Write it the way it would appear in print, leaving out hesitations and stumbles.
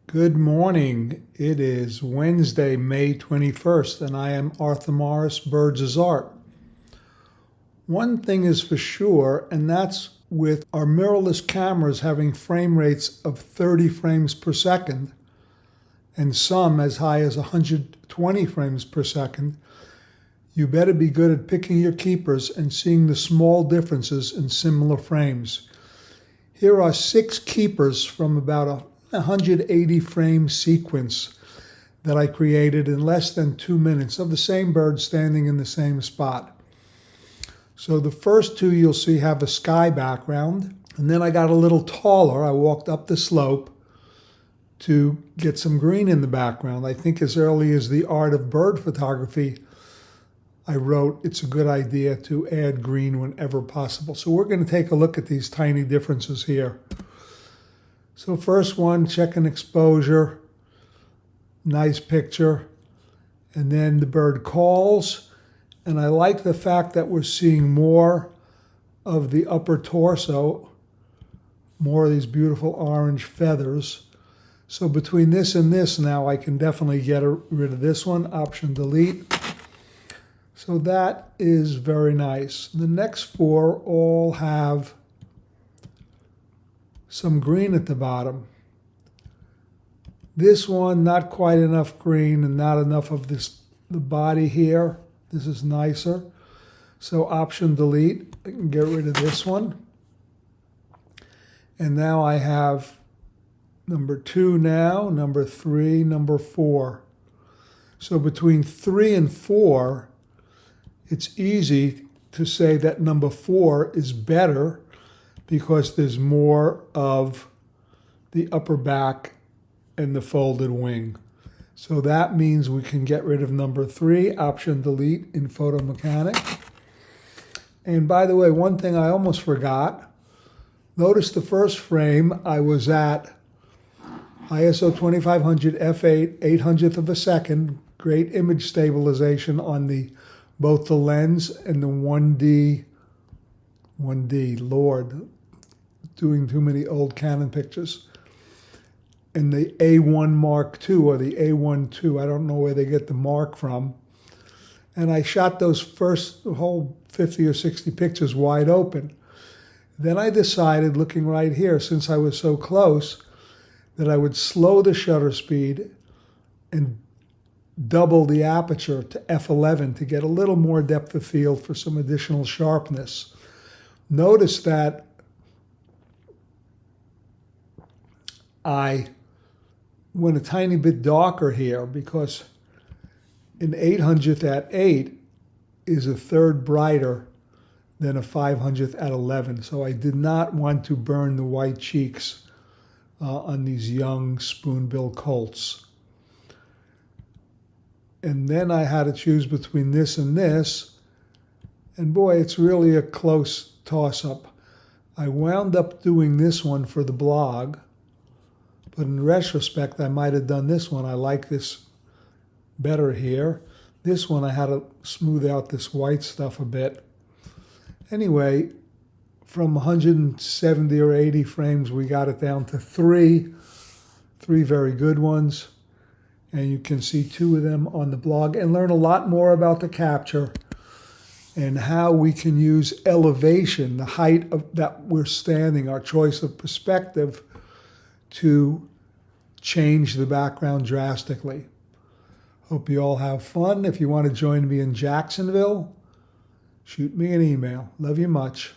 Good morning. It is Wednesday, May 21st, and I am Arthur Morris, Birds is Art. One thing is for sure, and that's with our mirrorless cameras having frame rates of 30 frames per second, and some as high as 120 frames per second, you better be good at picking your keepers and seeing the small differences in similar frames. Here are 6 keepers from about a 180 frame sequence that I created in less than 2 minutes of the same bird standing in the same spot. So the first 2 you'll see have a sky background, and then I got a little taller. I walked up the slope to get some green in the background. I think as early as the art of bird photography, I wrote it's a good idea to add green whenever possible. So we're going to take a look at these tiny differences here. So first one, checking exposure, nice picture, and then the bird calls, and I like the fact that we're seeing more of the upper torso, more of these beautiful orange feathers. So between this and this now, I can definitely get rid of this one, Option Delete. So that is very nice. The next 4 all have some green at the bottom. This one, not quite enough green and not enough of the body here. This is nicer. So Option Delete, I can get rid of this one. And now I have number 2 now, number 3, number 4. So between 3 and 4, it's easy to say that number 4 is better because there's more of the upper back and the folded wing. So that means we can get rid of number 3, Option Delete in Photo Mechanic. And by the way, one thing I almost forgot, notice the first frame I was at ISO 2500 f8, 800th of a second, great image stabilization on both the lens and the 1D, Lord, doing too many old Canon pictures. And the A1 Mark II or the A1 II, I don't know where they get the mark from. And I shot those first whole 50 or 60 pictures wide open. Then I decided, looking right here, since I was so close, that I would slow the shutter speed and double the aperture to f11 to get a little more depth of field for some additional sharpness. Notice that I went a tiny bit darker here because an 800th at 8 is a third brighter than a 500th at 11. So I did not want to burn the white cheeks on these young spoonbill Colts. And then I had to choose between this and this. And boy, it's really a close toss-up. I wound up doing this one for the blog, but in retrospect, I might have done this one. I like this better here. This one, I had to smooth out this white stuff a bit. Anyway, from 170 or 80 frames, we got it down to 3 very good ones. And you can see 2 of them on the blog and learn a lot more about the capture and how we can use elevation, the height of that we're standing, our choice of perspective, to change the background drastically. Hope you all have fun. If you want to join me in Jacksonville, shoot me an email. Love you much.